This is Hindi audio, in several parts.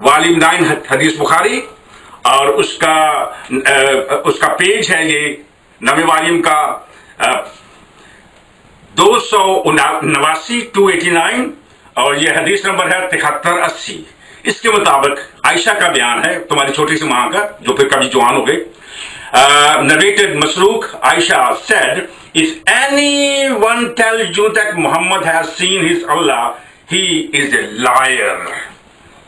वाल्यूम 9 हदीस बुखारी, और उसका पेज है ये नवे वाल्यूम का 289 289, और ये हदीस नंबर है 7380। इसके मुताबिक आयशा का बयान है, तुम्हारी छोटी सी मां का, जो फिर कभी जवान हो गए। Narrated Masruq, Aisha said, if anyone tells you that Muhammad has seen his Allah, he is a liar.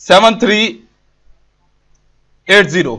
7380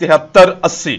7380.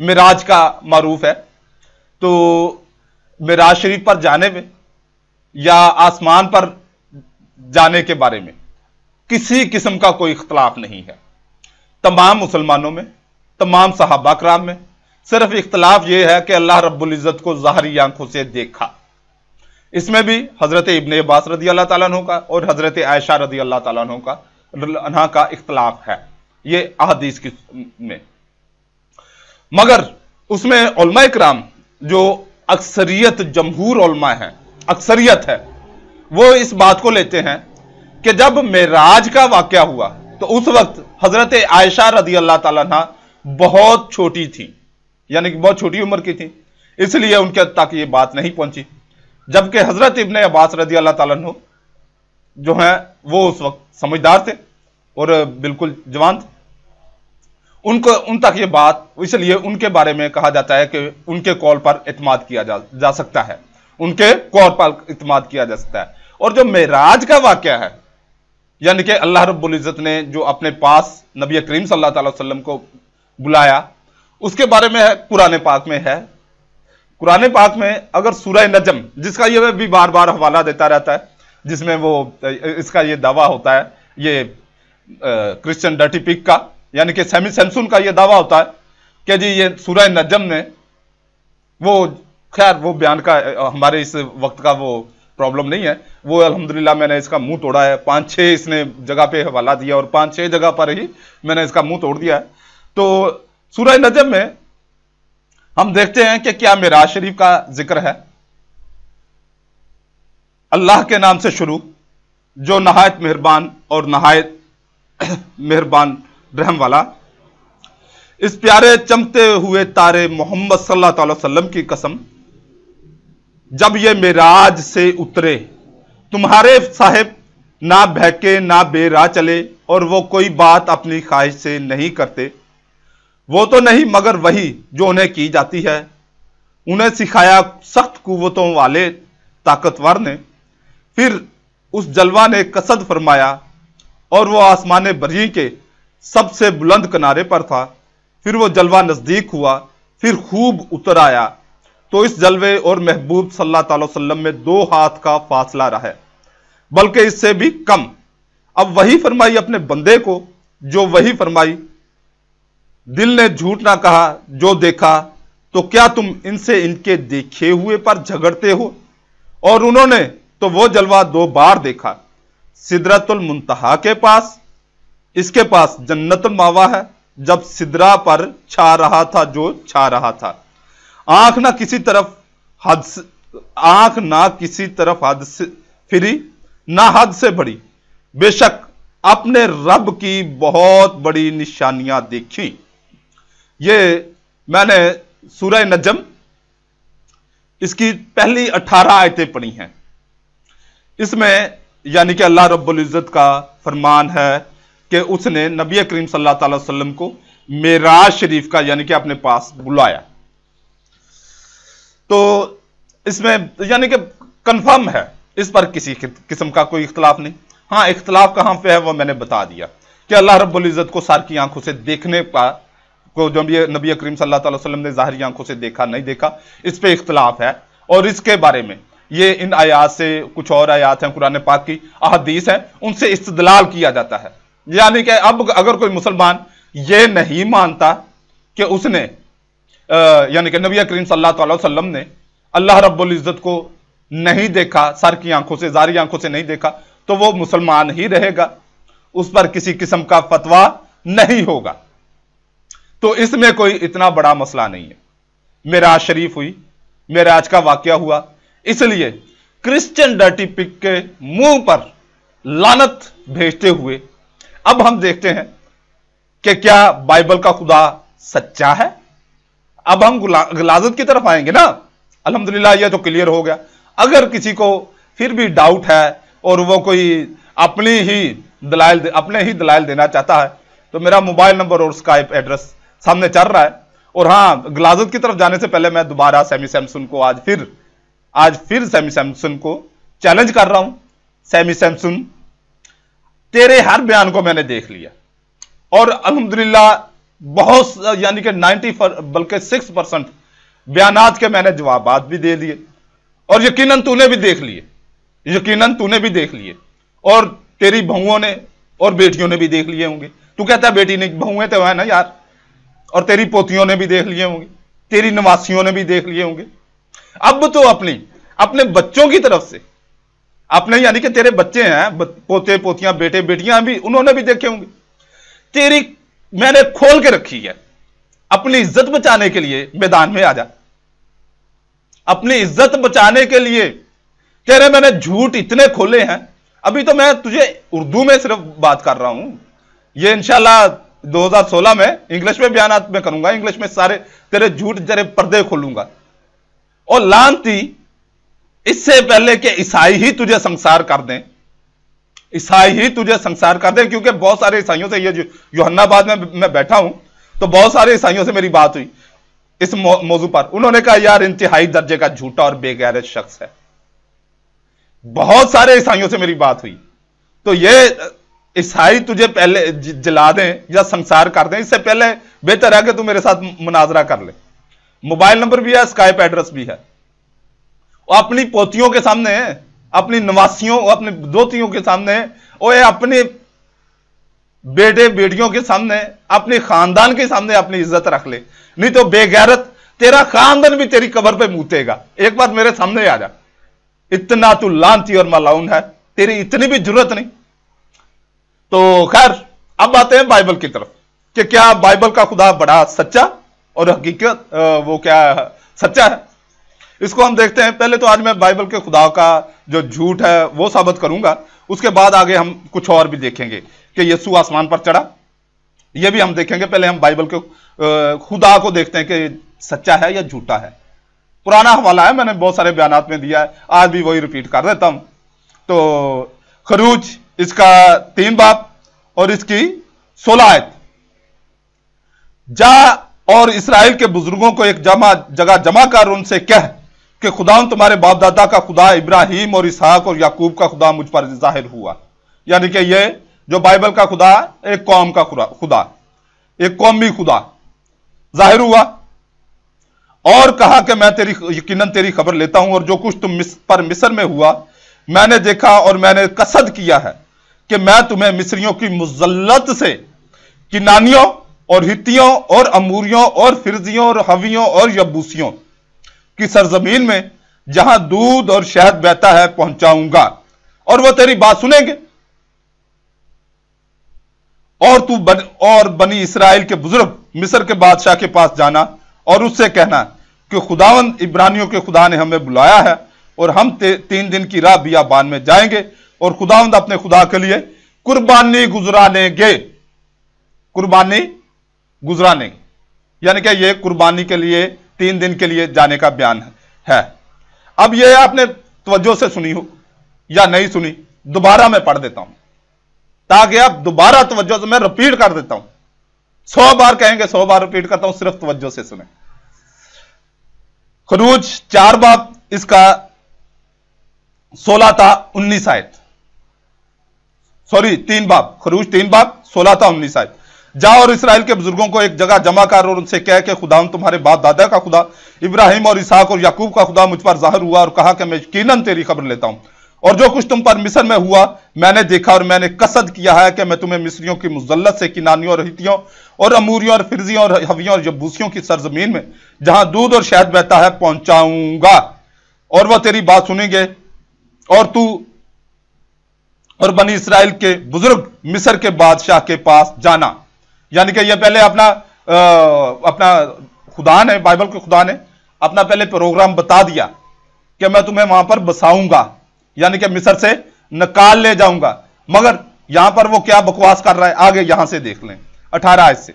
Miraj का मारूफ है। तो मिराज शरीफ पर जाने में या आसमान पर जाने के बारे में किसी किस्म का कोई इख्तलाफ नहीं है। तमाम मुसलमानों में, तमाम सहाबा कराम में सिर्फ इख्तलाफ यह है कि अल्लाह रब्बुल इज्जत को ज़ाहरी आंखों से देखा। इसमें भी हजरत इब्ने अब्बास रदी अल्लाह ताला अन्हु का और हजरत आयशा रदी अल्लाह ताला अन्हा का इख्तलाफ है ये अहदीस में। मगर उसमें उलमा इकराम जो अक्सरियत जमहूर उलमा है, अक्सरियत है, वो इस बात को लेते हैं कि जब मेराज का वाकया हुआ तो उस वक्त हजरत आयशा रदी अल्लाह ताला अन्हा बहुत छोटी थी, यानी कि बहुत छोटी उम्र की थी, इसलिए उनके तक ये बात नहीं पहुंची। जबकि हजरत इब्ने अब्बास रदी अल्लाह ताला अन्हु जो है वो उस वक्त समझदार थे और बिल्कुल जवान थे। उन तक ये बात, इसलिए उनके बारे में कहा जाता है कि उनके कौल पर इत्माद किया जा सकता है, उनके कौल पर इत्माद किया जा सकता है। और जो मेराज का वाकया है, यानी कि अल्लाह रब्बुल इज्जत ने जो अपने पास नबी करीम सल्लल्लाहु अलैहि वसल्लम को बुलाया, उसके बारे में है कुरान पाक में है। कुरान पाक में अगर सूरह नजम, जिसका ये भी बार बार हवाला देता रहता है, जिसमें वो इसका ये दावा होता है, ये क्रिश्चियन डर्टी पिग का, यानी कि सैमी सैमसन का ये दावा होता है कि जी ये सूरह नजम में वो, खैर वो बयान का हमारे इस वक्त का वो प्रॉब्लम नहीं है, वो अल्हम्दुलिल्लाह मैंने इसका मुंह तोड़ा है। 5-6 इसने जगह पे हवाला दिया और 5-6 जगह पर ही मैंने इसका मुंह तोड़ दिया है। तो सूरह नजम में हम देखते हैं कि क्या मिराज शरीफ का जिक्र है। अल्लाह के नाम से शुरू, जो नहायत मेहरबान और नहायत मेहरबान रहम वाला। इस प्यारे चमकते हुए तारे मोहम्मद सल्लल्लाहु अलैहि वसल्लम की कसम, जब ये मेराज से उतरे तुम्हारे साहिब ना बहके ना बेराह चले, और वो कोई बात अपनी ख्वाहिश से नहीं करते। वो तो नहीं मगर वही जो उन्हें की जाती है। उन्हें सिखाया सख्त कुव्वतों वाले ताकतवर ने, फिर उस जलवा ने कसद फरमाया और वो आसमान बरी के सबसे बुलंद किनारे पर था। फिर वो जलवा नजदीक हुआ, फिर खूब उतर आया, तो इस जलवे और महबूब सल्लल्लाहु अलैहि वसल्लम में 2 हाथ का फासला रहा है, बल्कि इससे भी कम। अब वही फरमाई अपने बंदे को जो वही फरमाई। दिल ने झूठ ना कहा जो देखा, तो क्या तुम इनसे इनके देखे हुए पर झगड़ते हो? और उन्होंने तो वो जलवा 2 बार देखा, सिदरतुल मुंतहा के पास, इसके पास जन्नतुल मावा है, जब सिदरा पर छा रहा था जो छा रहा था। आंख ना किसी तरफ हद से फिरी, ना हद से बढ़ी। बेशक अपने रब की बहुत बड़ी निशानियां देखी। ये मैंने सूरह नजम इसकी पहली 18 आयतें पढ़ी हैं। इसमें यानी कि अल्लाह रब्बुल इज्जत का फरमान है कि उसने नबी करीम सल्लल्लाहु अलैहि वसल्लम को मेराज शरीफ का यानी कि अपने पास बुलाया। तो इसमें यानी कि कंफर्म है, इस पर किसी किस्म का कोई इख्तलाफ नहीं। हाँ, इख्तलाफ कहां पे है वो मैंने बता दिया कि अल्लाह रब्बुल इज्जत को सर की आंखों से देखने का को जो नबी करीम सल्लल्लाहु अलैहि वसल्लम ने ज़ाहिरी आंखों से देखा नहीं देखा, इस पे इख्तलाफ है। और इसके बारे में ये इन आयात से, कुछ और आयात हैं कुरान पाक की, अहदीस हैं, उनसे इस्तदलाल किया जाता है। यानी कि अब अगर कोई मुसलमान ये नहीं मानता कि उसने यानी कि नबी करीम सल्लल्लाहु अलैहि वसल्लम ने अल्लाह रब्बुल इज्जत को नहीं देखा, सर की आंखों से, ज़ाहिरी आंखों से नहीं देखा, तो वो मुसलमान ही रहेगा, उस पर किसी किस्म का फतवा नहीं होगा। तो इसमें कोई इतना बड़ा मसला नहीं है। मेराज शरीफ हुई, मेराज का वाकया हुआ, इसलिए क्रिश्चियन डर्टी पिग के मुंह पर लानत भेजते हुए अब हम देखते हैं कि क्या बाइबल का खुदा सच्चा है। अब हम गलाजत की तरफ आएंगे ना। अल्हम्दुलिल्लाह यह तो क्लियर हो गया। अगर किसी को फिर भी डाउट है और वो कोई अपने ही दलाइल देना चाहता है, तो मेरा मोबाइल नंबर और स्काइप एड्रेस सामने चल रहा है। और हाँ, गलाजत की तरफ जाने से पहले मैं दोबारा सैमी सैमसन को आज फिर सैमी सैमसन को चैलेंज कर रहा हूं। सैमी सैमसन, तेरे हर बयान को मैंने देख लिया और अल्हम्दुलिल्लाह बहुत यानी कि 90 बल्कि 6% बयानात के मैंने जवाबात भी दे दिए, और यकीनन तूने भी देख लिए, यकीनन तूने भी देख लिए, और तेरी बहुओं ने और बेटियों ने भी देख लिए होंगे। तू कहता है बेटी नहीं, बहुएं तो है ना यार, और तेरी पोतियों ने भी देख लिए होंगे, तेरी नवासियों ने भी देख लिए होंगे। अब तो अपने बच्चों की तरफ से, अपने यानी कि तेरे बच्चे हैं, पोते पोतियां बेटे बेटियां भी, उन्होंने भी देखे होंगे। तेरी मैंने खोल के रखी है, अपनी इज्जत बचाने के लिए मैदान में आ जा। अपनी इज्जत बचाने के लिए तेरे मैंने झूठ इतने खोले हैं। अभी तो मैं तुझे उर्दू में सिर्फ बात कर रहा हूं, ये इंशाल्लाह 2016 में इंग्लिश में बयानात में करूंगा, इंग्लिश में सारे तेरे झूठ जरे पर्दे खोलूंगा। और लानती, इससे पहले कि ईसाई ही तुझे संसार कर दें, ईसाई ही तुझे संसार कर दें, क्योंकि बहुत सारे ईसाइयों से, ये यूहन्नाबाद में मैं बैठा हूं तो बहुत सारे ईसाइयों से मेरी बात हुई इस मौजू पर। उन्होंने कहा यार इंतहाई दर्जे का झूठा और बेगैरत शख्स है। बहुत सारे ईसाइयों से मेरी बात हुई। तो ये ईसाई तुझे पहले जला दें या संसार कर दें, इससे पहले बेहतर है कि तू मेरे साथ मुनाजरा कर ले। मोबाइल नंबर भी है, स्काइप एड्रेस भी है। और अपनी पोतियों के सामने, अपनी नवासियों, अपनी दोतियों के सामने, और अपने बेटे बेटियों के सामने, अपने खानदान के सामने अपनी इज्जत रख ले, नहीं तो बेगैरत तेरा खानदान भी तेरी कब्र पे मूतेगा। एक बार मेरे सामने आ जा, इतना तू लानती और मलाउन है, तेरी इतनी भी जरूरत नहीं। तो खैर, अब आते हैं बाइबल की तरफ कि क्या बाइबल का खुदा बड़ा सच्चा और हकीकत वो क्या सच्चा है, इसको हम देखते हैं। पहले तो आज मैं बाइबल के खुदा का जो झूठ है वो साबित करूंगा, उसके बाद आगे हम कुछ और भी देखेंगे कि यीशु आसमान पर चढ़ा, ये भी हम देखेंगे। पहले हम बाइबल के खुदा को देखते हैं कि सच्चा है या झूठा है। पुराना हवाला है, मैंने बहुत सारे बयानात में दिया है, आज भी वही रिपीट कर देता हूं। तो खरूज इसका 3 बाब और इसकी 16 आयत। जा और इसराइल के बुजुर्गों को एक जगह जमा कर उनसे कह कि खुदा तुम्हारे बाप दादा का खुदा इब्राहिम और इसहाक और याकूब का खुदा मुझ पर जाहिर हुआ। यानी कि ये जो बाइबल का खुदा, एक कौम का खुदा, एक कौमी खुदा जाहिर हुआ, और कहा कि मैं यकीनन तेरी खबर लेता हूं, और जो कुछ तुम मिस्र में हुआ मैंने देखा, और मैंने कसद किया है कि मैं तुम्हें मिस्रियों की मुजल्लत से किनानियों और हित्तियों और अमूरियों और फिरजियों और हवियों और यबूसियों की सरजमीन में जहां दूध और शहद बहता है पहुंचाऊंगा, और वो तेरी बात सुनेंगे। और बनी इसराइल के बुजुर्ग मिस्र के बादशाह के पास जाना और उससे कहना कि खुदावंद इब्रानियों के खुदा ने हमें बुलाया है, और हम 3 दिन की राह बियाबान में जाएंगे, और खुदावंद अपने खुदा के लिए कुर्बानी गुजरानेंगे। कुर्बानी गुजरानेंगे यानी कि ये कुर्बानी के लिए 3 दिन के लिए जाने का बयान है। अब ये आपने तवज्जो से सुनी हो या नहीं सुनी, दोबारा मैं पढ़ देता हूं ताकि आप दोबारा तवज्जो से, मैं रिपीट कर देता हूं, 100 बार कहेंगे 100 बार रिपीट करता हूं, सिर्फ तवज्जो से सुने। खरूज 4 बाब इसका 16 था 19 आयत, सॉरी 3 बाब, खरूज 3 बाब 16 था 19 आयत। जाओ और इसराइल के बुजुर्गों को एक जगह जमा कर और उनसे कह कि खुदा तुम्हारे बाप दादा का खुदा इब्राहिम और इसहाक और याकूब का खुदा मुझ पर जाहिर हुआ, और कहा कि मैं यकीनन तेरी खबर लेता हूं, और जो कुछ तुम पर मिस्र में हुआ मैंने देखा, और मैंने कसद किया है कि मैं तुम्हें मिस्रियों की मुजल्लत से किनानियों और हित्तियों और अमूरियों और फिरजियों और हवियों और यबूसियों की सरजमीन में जहां दूध और शहद बहता है पहुंचाऊंगा, और वह तेरी बात सुनेंगे। और तू और बनी इसराइल के बुजुर्ग मिस्र के बादशाह के पास जाना। यानी कि यह पहले अपना खुदा ने, बाइबल के खुदा ने अपना पहले प्रोग्राम बता दिया कि मैं तुम्हें वहां पर बसाऊंगा, यानी कि मिस्र से निकाल ले जाऊंगा। मगर यहां पर वो क्या बकवास कर रहा है, आगे यहां से देख लें 18 आयत से।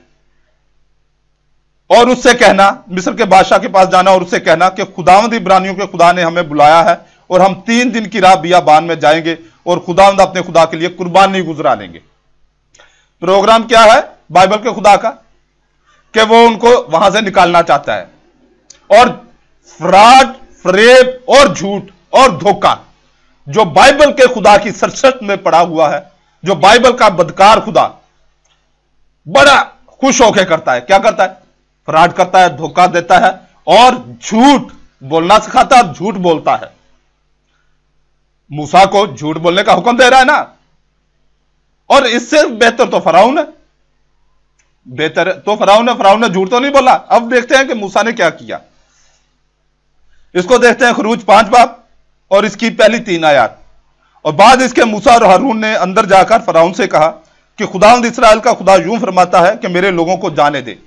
और उससे कहना, मिस्र के बादशाह के पास जाना और उससे कहना कि खुदावंद इब्रानियों के खुदा ने हमें बुलाया है, और हम 3 दिन की राह बियाबान में जाएंगे, और खुदावंद अपने खुदा के लिए कुर्बानी गुजरा लेंगे। प्रोग्राम क्या है बाइबल के खुदा का कि वो उनको वहां से निकालना चाहता है, और फ्रॉड, फरेब और झूठ और धोखा जो बाइबल के खुदा की सरसट में पड़ा हुआ है, जो बाइबल का बदकार खुदा, बड़ा खुश होकर करता है। क्या करता है? फ्रॉड करता है, धोखा देता है और झूठ बोलना सिखाता है और झूठ बोलता है। मूसा को झूठ बोलने का हुक्म दे रहा है ना, और इससे बेहतर तो फराउन है। बेहतर तो फराउन ने झूठ तो नहीं बोला। अब देखते हैं कि मूसा ने क्या किया। इसको देखते हैं खरूज 5 बाब और इसकी पहली 3 आयत। और बाद इसके मूसा और हारून ने अंदर जाकर फराउन से कहा कि खुदावंद इस्राएल का खुदा यूं फरमाता है कि मेरे लोगों को जाने दे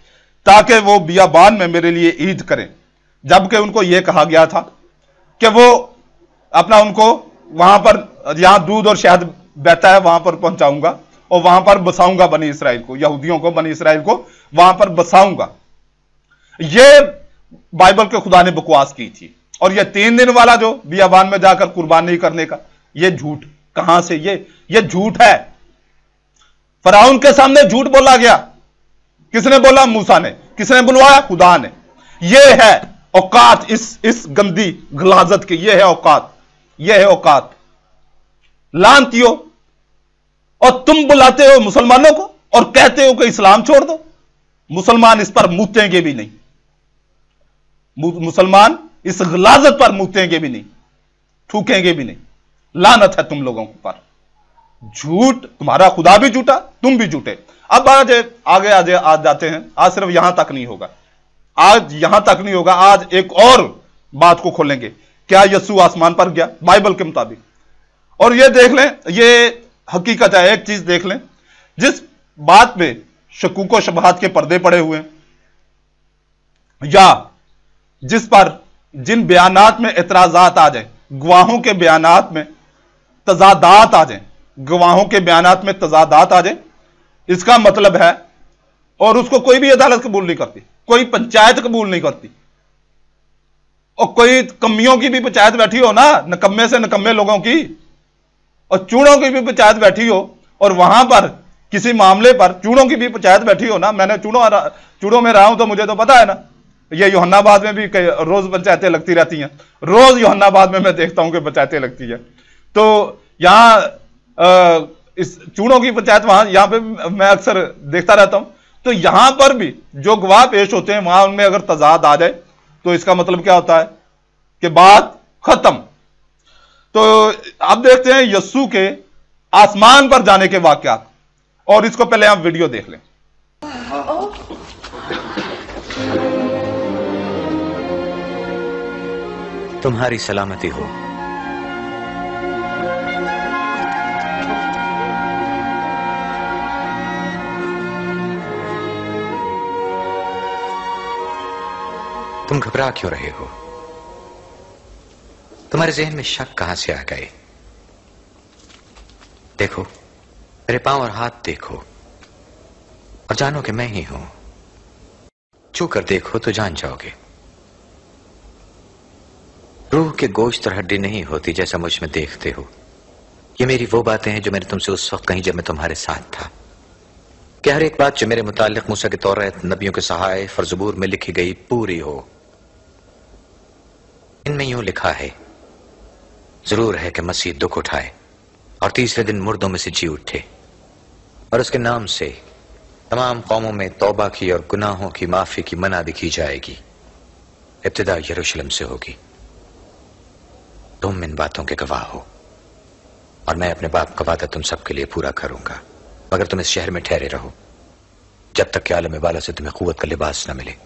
ताकि वो बियाबान में मेरे लिए ईद करें। जबकि उनको यह कहा गया था कि वो अपना उनको वहां पर, जहां दूध और शहद बहता है वहां पर पहुंचाऊंगा और वहां पर बसाऊंगा बनी इसराइल को, यहूदियों को, बनी इसराइल को वहां पर बसाऊंगा। ये बाइबल के खुदा ने बकवास की थी। और ये 3 दिन वाला जो बियाबान में जाकर कुर्बानी करने का, ये झूठ कहां से? ये झूठ है। फराउन के सामने झूठ बोला गया। किसने बोला? मूसा ने। किसने बुलवाया? खुदा ने। ये है औकात इस गंदी गलाजत की। ये है औकात, ये है औकात। लानतियो, और तुम बुलाते हो मुसलमानों को और कहते हो कि इस्लाम छोड़ दो। मुसलमान इस पर मूतेंगे भी नहीं। मुसलमान इस गलाजत पर मूतेंगे भी नहीं, थूकेंगे भी नहीं। लानत है तुम लोगों पर। झूठ, तुम्हारा खुदा भी झूठा, तुम भी झूठे। अब आगे आज जाते हैं। आज सिर्फ यहां तक नहीं होगा, आज यहां तक नहीं होगा। आज एक और बात को खोलेंगे। क्या यीशु आसमान पर गया बाइबल के मुताबिक? और ये देख लें, ये हकीकत है। एक चीज देख लें, जिस बात पे शकूक व शबहात के पर्दे पड़े हुए हैं, या जिस पर जिन बयानात में एतराजात आ जाए, गवाहों के बयानात में तजादात आ जाए, गवाहों के बयानात में तजादात आ जाए, इसका मतलब है, और उसको कोई भी अदालत कबूल नहीं करती, कोई पंचायत कबूल नहीं करती, और कोई कमियों की भी पंचायत बैठी हो ना, नकम्मे से नकम्मे लोगों की, और चूड़ों की भी पंचायत बैठी हो, और वहां पर किसी मामले पर चूड़ों की भी पंचायत बैठी हो ना। मैंने चूड़ों में रहा हूं तो मुझे तो पता है ना। ये यूहन्नाबाद में भी रोज पंचायतें लगती रहती हैं। रोज यूहन्नाबाद में मैं देखता हूं कि पंचायतें लगती है। तो यहां इस चूड़ों की पंचायत, वहां यहां पे मैं अक्सर देखता रहता हूं। तो यहां पर भी जो गवाह पेश होते हैं, वहां उनमें अगर तजाद आ जाए तो इसका मतलब क्या होता है कि बात खत्म। तो अब देखते हैं यस्सु के आसमान पर जाने के वाकयात, और इसको पहले आप वीडियो देख लें। तुम्हारी सलामती हो। तुम घबरा क्यों रहे हो? तुम्हारे जहन में शक कहां से आ गए? देखो, मेरे पांव और हाथ देखो और जानो कि मैं ही हूं। छू कर देखो तो जान जाओगे। रूह के गोश्त और हड्डी नहीं होती जैसा मुझ में देखते हो। ये मेरी वो बातें हैं जो मैंने तुमसे उस वक्त कही जब मैं तुम्हारे साथ था, कि हर एक बात जो मेरे मुतालिक मूसा के तौरात, नबियों के सहाइफ और ज़बूर में लिखी गई पूरी हो। इनमें यूं लिखा है, जरूर है कि मसीह दुख उठाए और तीसरे दिन मुर्दों में से जी उठे, और उसके नाम से तमाम कौमों में तौबा की और गुनाहों की माफी की मनादी की जाएगी। इब्तिदा यरूशलेम से होगी। तुम इन बातों के गवाह हो, और मैं अपने बाप का वादा तुम सबके लिए पूरा करूंगा, मगर तुम इस शहर में ठहरे रहो जब तक कि आलम वाला से तुम्हें कुव्वत का लिबास न मिले।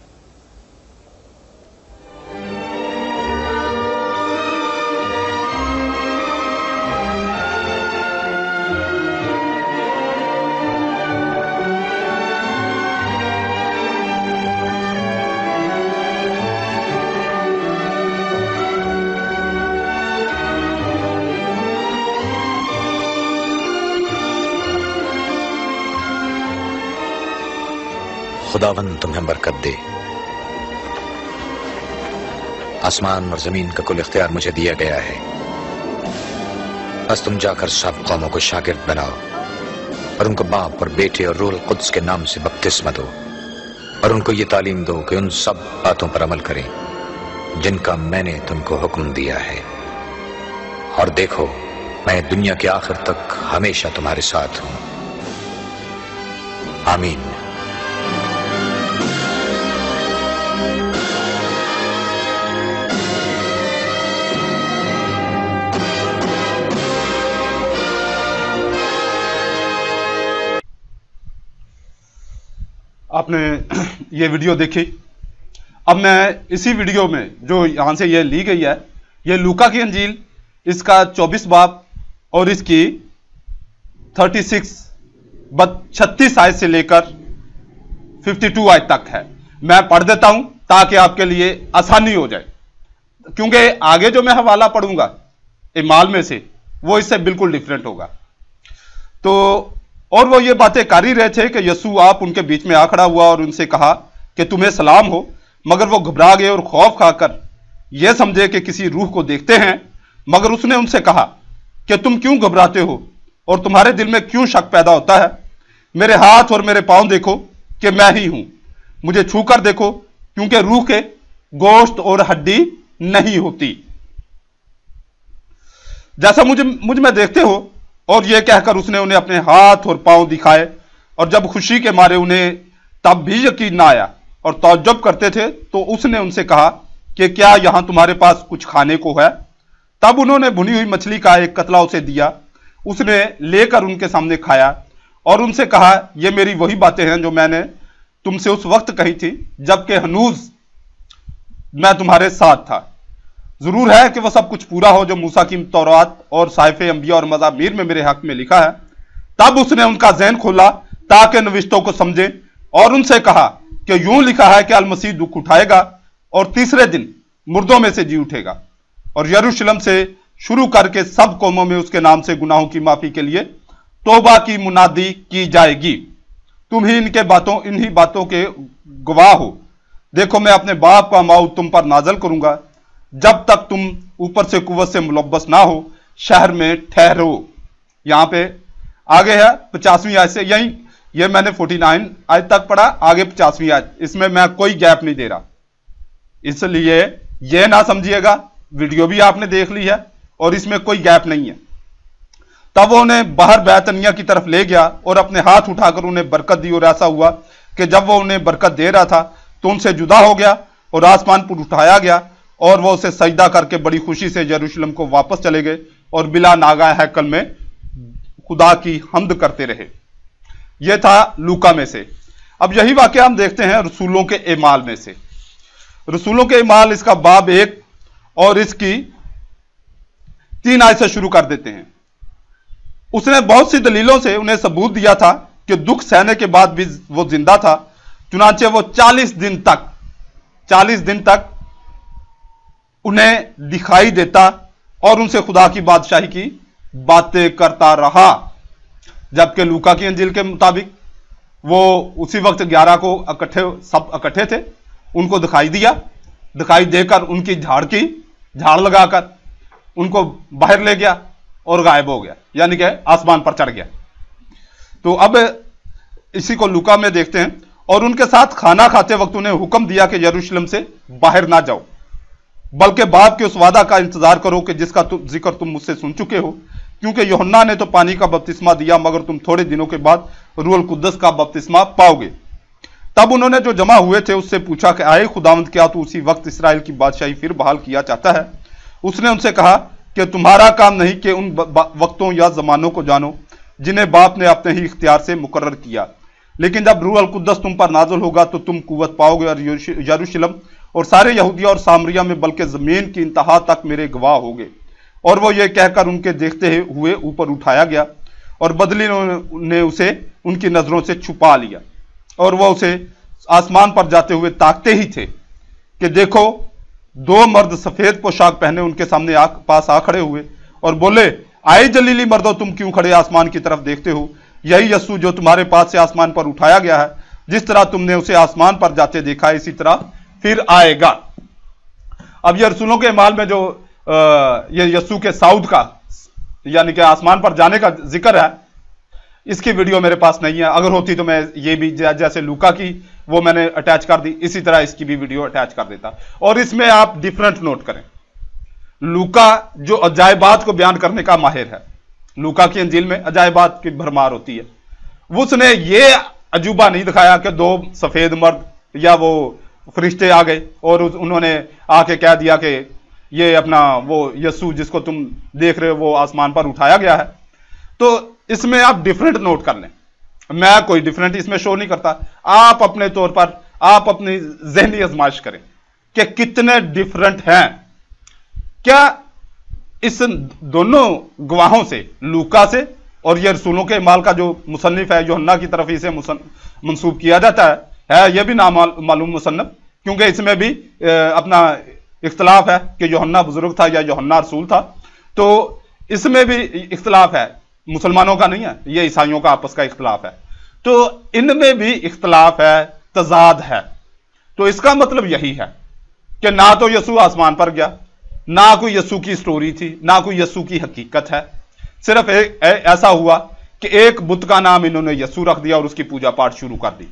खुदावंद तुम्हें बरकत दे। आसमान और जमीन का कुल इख्तियार मुझे दिया गया है। बस तुम जाकर सब कौमों को शागिर्द बनाओ और उनको बाप और बेटे और रूह कुद्स के नाम से बपतिस्मा दो, और उनको ये तालीम दो कि उन सब बातों पर अमल करें जिनका मैंने तुमको हुक्म दिया है। और देखो, मैं दुनिया के आखिर तक हमेशा तुम्हारे साथ हूं। आमीन। आपने ये वीडियो देखी। अब मैं इसी वीडियो में जो यहां से ये ली गई है, ये लूका की इंजील, इसका 24 बाब और इसकी 36 आयत से लेकर 52 आयत तक है। मैं पढ़ देता हूं ताकि आपके लिए आसानी हो जाए, क्योंकि आगे जो मैं हवाला पढ़ूंगा इमाल में से वो इससे बिल्कुल डिफरेंट होगा। तो और वो ये बातें कर ही रहे थे कि यस्सु आप उनके बीच में आ खड़ा हुआ और उनसे कहा कि तुम्हें सलाम हो, मगर वो घबरा गए और खौफ खाकर यह समझे कि किसी रूह को देखते हैं। मगर उसने उनसे कहा कि तुम क्यों घबराते हो और तुम्हारे दिल में क्यों शक पैदा होता है? मेरे हाथ और मेरे पांव देखो कि मैं ही हूं, मुझे छूकर देखो, क्योंकि रूह के गोश्त और हड्डी नहीं होती, जैसा मुझ में देखते हो। और यह कहकर उसने उन्हें अपने हाथ और पांव दिखाए, और जब खुशी के मारे उन्हें तब भी यकीन ना आया और तौज्जुब करते थे, तो उसने उनसे कहा कि क्या यहां तुम्हारे पास कुछ खाने को है? तब उन्होंने भुनी हुई मछली का एक कतला उसे दिया, उसने लेकर उनके सामने खाया और उनसे कहा, यह मेरी वही बातें हैं जो मैंने तुमसे उस वक्त कही थी जबकि हनूज मैं तुम्हारे साथ था। जरूर है कि वह सब कुछ पूरा हो जो मूसा की तौरात और साहिफे अंबिया और मज़ामीर में मेरे हक में लिखा है। तब उसने उनका ज़हन खोला ताकि नविश्तों को समझे, और उनसे कहा कि यूं लिखा है कि अल मसीह दुख उठाएगा और तीसरे दिन मुर्दों में से जी उठेगा, और यरूशलेम से शुरू करके सब कौमों में उसके नाम से गुनाहों की माफी के लिए तौबा की मुनादी की जाएगी। तुम ही इन्हीं बातों के गवाह हो। देखो, मैं अपने बाप का मौत तुम पर नाजल करूंगा, जब तक तुम ऊपर से कुव्वत से मुलब्बस ना हो शहर में ठहरो। यहां पे आगे है 50वीं आयत से, ये मैंने 49 आयत तक पढ़ा, आगे 50वीं आयत, इसमें मैं कोई गैप नहीं दे रहा, इसलिए ये ना समझिएगा, वीडियो भी आपने देख ली है और इसमें कोई गैप नहीं है। तब वो उन्हें बाहर बैतनिया की तरफ ले गया और अपने हाथ उठाकर उन्हें बरकत दी, और ऐसा हुआ कि जब वो उन्हें बरकत दे रहा था तो उनसे जुदा हो गया और आसमान पर उठाया गया, और वो उसे सजदा करके बड़ी खुशी से यरूशलेम को वापस चले गए और बिला नागा हैकल में खुदा की हम्द करते रहे। यह था लूका में से। अब यही वाकया हम देखते हैं रसूलों के एमाल में से। रसूलों के एमाल इसका बाब 1 और इसकी 3 आयत से शुरू कर देते हैं। उसने बहुत सी दलीलों से उन्हें सबूत दिया था कि दुख सहने के बाद भी वो जिंदा था। चुनांचे वो 40 दिन तक उन्हें दिखाई देता और उनसे खुदा की बादशाही की बातें करता रहा। जबकि लूका की अंजील के मुताबिक वो उसी वक्त 11 को सब इकट्ठे थे, उनको दिखाई दिया, दिखाई देकर उनकी झाड़ लगाकर उनको बाहर ले गया और गायब हो गया, यानी कि आसमान पर चढ़ गया। तो अब इसी को लूका में देखते हैं। और उनके साथ खाना खाते वक्त उन्हें हुक्म दिया कि यरूशलेम से बाहर ना जाओ, बल्कि बाप के उस वादा का इंतजार करो कि जिसका जिक्र तुम मुझसे सुन चुके हो, क्योंकि यूहन्ना ने तो पानी का बपतिस्मा दिया, मगर तुम थोड़े दिनों के बाद रूहुल कुद्दस का बपतिस्मा पाओगे। तब उन्होंने जो जमा हुए थे उससे पूछा कि आए खुदावंद, क्या तू उसी वक्त इसराइल की बादशाही फिर बहाल किया चाहता है? उसने उनसे कहा कि तुम्हारा काम नहीं कि उन वक्तों या जमानों को जानो जिन्हें बाप ने अपने ही इख्तियार से मुकर्रर किया, लेकिन जब रूहुल कुद्दस तुम पर नाज़िल होगा तो तुम कुव्वत पाओगे और यरूशलेम और सारे यहूदिया और सामरिया में बल्कि जमीन की इंतहा तक मेरे गवाह होगे। और वो ये कहकर उनके देखते हुए ऊपर उठाया गया और बदली ने उसे उनकी नजरों से छुपा लिया, और वह उसे आसमान पर जाते हुए ताकते ही थे कि देखो 2 मर्द सफेद पोशाक पहने उनके सामने पास आ खड़े हुए और बोले, आए जलीली मर्दों, तुम क्यों खड़े आसमान की तरफ देखते हो? यही यस्सु जो तुम्हारे पास से आसमान पर उठाया गया है, जिस तरह तुमने उसे आसमान पर जाते देखा है इसी तरह फिर आएगा। अब ये रसूलों के माल में जो ये यस्सु के साउद का यानी कि आसमान पर जाने का जिक्र है, इसकी वीडियो मेरे पास नहीं है। अगर होती तो मैं ये भी जैसे लूका की वो मैंने अटैच कर दी, इसी तरह इसकी भी वीडियो अटैच कर देता। और इसमें आप डिफरेंट नोट करें, लूका जो अजायबात को बयान करने का माहिर है, लूका की अंजील में अजायबात की भरमार होती है, उसने ये अजूबा नहीं दिखाया कि 2 सफेद मर्द या वो फरिश्ते आ गए और उन्होंने आके कह दिया कि ये अपना वो यस्सु जिसको तुम देख रहे हो वो आसमान पर उठाया गया है। तो इसमें आप डिफरेंट नोट कर लें। मैं कोई डिफरेंट इसमें शो नहीं करता। आप अपने तौर पर आप अपनी जहनी आजमाइश करें कि कितने डिफरेंट हैं। क्या इस दोनों गवाहों से, लूका से और ये रसूलों के माल का जो मुसन्निफ है यूहन्ना की तरफ इसे मंसूब किया जाता है ये भी नामालूम मुसन्नफ, क्योंकि इसमें भी अपना इख्तलाफ है कि यूहन्ना बुजुर्ग था या यूहन्ना रसूल था, तो इसमें भी इख्तलाफ है, मुसलमानों का नहीं है, ये ईसाइयों का आपस का इख्तलाफ है। तो इनमें भी इख्तलाफ है, तजाद है। तो इसका मतलब यही है कि ना तो यसू आसमान पर गया, ना कोई यसू की स्टोरी थी, ना कोई यसू की हकीकत है। सिर्फ ऐसा हुआ कि एक बुत का नाम इन्होंने यसू रख दिया और उसकी पूजा पाठ शुरू कर दी।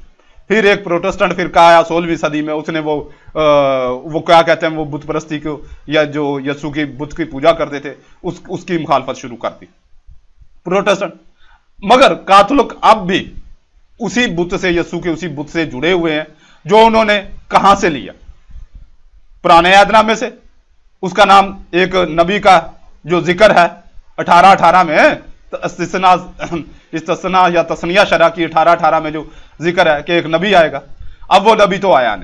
फिर एक प्रोटेस्टेंट फिरका आया 16वीं सदी में, उसने वो क्या कहते हैं, वो बुत परस्ती को या जो यसू की बुत की पूजा करते थे उसकी मुखालफत शुरू कर दी प्रोटेस्टेंट। मगर कैथोलिक अब भी उसी बुत से, यसू के उसी बुत से जुड़े हुए हैं, जो उन्होंने कहां से लिया? पुराने ऐहदनामे से। उसका नाम एक नबी का जो जिक्र है 18:18 में, इस्तिस्ना या तस्निया शरा की 18:18 में जो जिक्र है कि एक नबी आएगा। अब वो नबी तो आया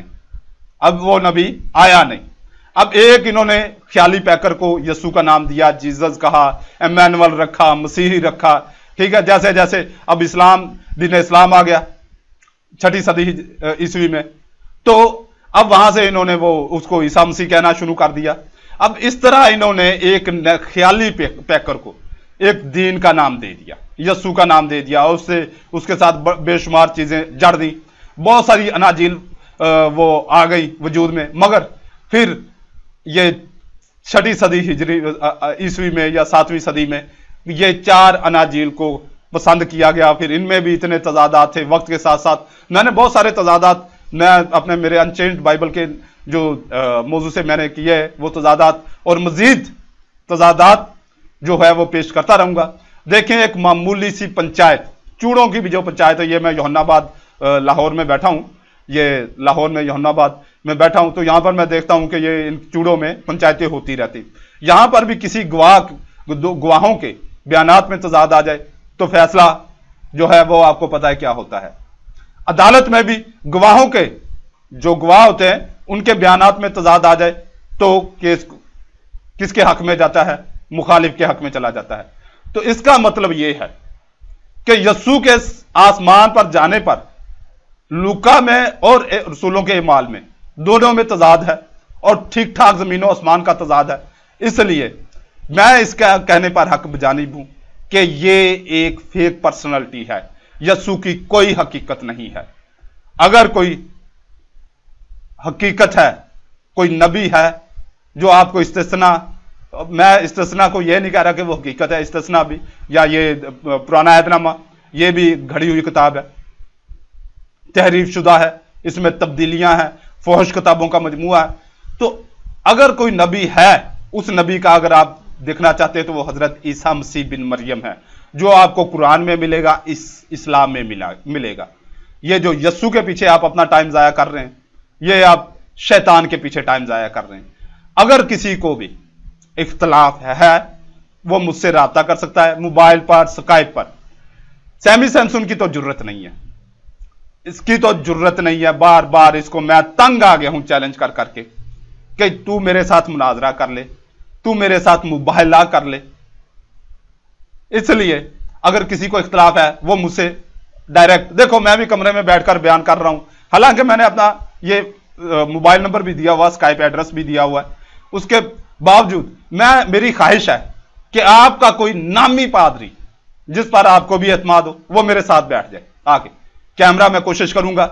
नहीं, अब एक इन्होंने ख्याली पैकर को यसू का नाम दिया, जीसस कहा, एमैनुअल रखा, मसीही रखा, ठीक है। जैसे जैसे अब दीन इस्लाम आ गया 6ठी सदी ईस्वी में, तो अब वहां से इन्होंने वो उसको ईसा मसीह कहना शुरू कर दिया। अब इस तरह इन्होंने एक ख्याली पैकर को एक दीन का नाम दे दिया, यसू का नाम दे दिया, और उसके साथ बेशुमार चीजें जड़ दी। बहुत सारी अनाजील वो आ गई वजूद में, मगर फिर ये 6ठी सदी हिजरी ईस्वी में या 7वीं सदी में ये 4 अनाजील को पसंद किया गया। फिर इनमें भी इतने तजादात थे वक्त के साथ साथ। मैंने बहुत सारे तजादात मैं मेरे अनचेंज्ड बाइबल के जो मौजू से मैंने किए है वो तजादात और मजीद तजादात जो है वो पेश करता रहूंगा। देखें, एक मामूली सी पंचायत, चूड़ों की भी जो पंचायत है, ये मैं यूहन्नाबाद लाहौर में बैठा हूं, ये लाहौर में यूहन्नाबाद में बैठा हूं, तो यहां पर मैं देखता हूं कि ये इन चूड़ों में पंचायतें होती रहती। यहां पर भी किसी गवाहों के बयानात में तजाद आ जाए तो फैसला जो है वो आपको पता है क्या होता है। अदालत में भी गवाहों के जो गवाह होते हैं उनके बयानात में तजाद आ जाए तो केस किसके हक में जाता है? मुखालिफ के हक में चला जाता है। तो इसका मतलब यह है कि यसू के आसमान पर जाने पर लूका में और रसूलों के इमाल में दोनों में तजाद है और ठीक ठाक जमीनों आसमान का तजाद है। इसलिए मैं इसका कहने पर हक बजानिब हूं कि ये एक फेक पर्सनालिटी है, यसू की कोई हकीकत नहीं है। अगर कोई हकीकत है, कोई नबी है जो आपको इस्तिस्ना, मैं इस्तिस्ना को यह नहीं कह रहा कि वो हकीकत है, इस्तिस्ना भी या ये पुराना ऐहदनामा ये भी घड़ी हुई किताब है, तहरीफ शुदा है, इसमें तब्दीलियां हैं, फौहश किताबों का मजमुआ है। तो अगर कोई नबी है, उस नबी का अगर आप देखना चाहते हैं तो वो हजरत ईसा मसीह बिन मरियम है, जो आपको कुरान में मिलेगा, इस्लाम में मिलेगा। ये जो यस्सु के पीछे आप अपना टाइम जाया कर रहे हैं, ये आप शैतान के पीछे टाइम जाया कर रहे हैं। अगर किसी को भी इख्तलाफ है वो मुझसे राब्ता कर सकता है मोबाइल पर, स्काइप पर। सैमी सैमसन की तो जरूरत नहीं है, इसकी तो जरूरत नहीं है। बार बार इसको मैं तंग आ गया हूं चैलेंज कर करके कि तू मेरे साथ मुनाजरा कर ले, तू मेरे साथ मुबाहला कर ले। इसलिए अगर किसी को इख्तलाफ है वो मुझसे डायरेक्ट, देखो मैं भी कमरे में बैठकर बयान कर रहा हूं, हालांकि मैंने अपना ये मोबाइल नंबर भी दिया हुआ, स्काइप एड्रेस भी दिया हुआ है, उसके बावजूद मेरी ख्वाहिश है कि आपका कोई नामी पादरी जिस पर आपको भी एतमाद हो वो मेरे साथ बैठ जाए आके। कैमरा मैं कोशिश करूंगा,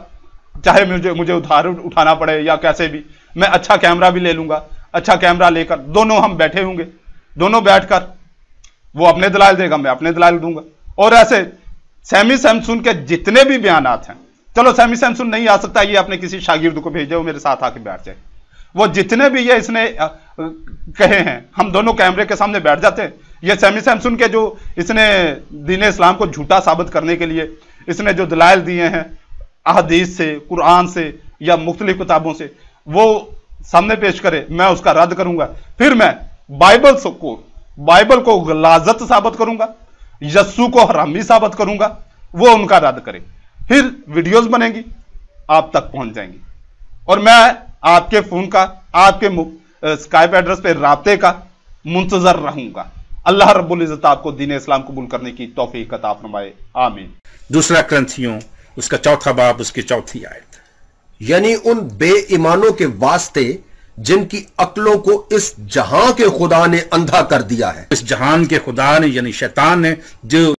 चाहे मुझे उधार उठाना पड़े या कैसे भी, मैं अच्छा कैमरा भी ले लूंगा। अच्छा कैमरा लेकर दोनों हम बैठे होंगे, दोनों बैठकर वो अपने दलाइल देगा, मैं अपने दलाइल दूंगा। और ऐसे सैमी सैमसन के जितने भी बयानात हैं, चलो सैमी सैमसन नहीं आ सकता, ये अपने किसी शागिर्द को भेजे, वो मेरे साथ आके बैठ जाए। वो जितने भी ये इसने कहे हैं, हम दोनों कैमरे के सामने बैठ जाते हैं। ये सैमी सैमसन के जो इसने दीन इस्लाम को झूठा साबित करने के लिए इसने जो दलाइल दिए हैं अहदीस से, कुरान से या मुख्तलिफ किताबों से, वो सामने पेश करे, मैं उसका रद्द करूंगा। फिर मैं बाइबल को गलाजत साबित करूंगा, यस्सु को हरामी साबित करूंगा, वो उनका रद्द करें, फिर वीडियोस बनेंगी, आप तक पहुंच जाएंगी और मैं आपके फोन का, आपके स्काइप एड्रेस पे राब्ते का मुंतजर रहूंगा। अल्लाह रब्बुल इज्जत आपको दीन इस्लाम कबूल करने की तौफीक अता फरमाए, आमीन। दूसरा ग्रंथियों उसका चौथा बाब उसकी चौथी आयत, यानी उन बेईमानों के वास्ते जिनकी अक्लों को इस जहां के खुदा ने अंधा कर दिया है। इस जहान के खुदा ने यानी शैतान ने जो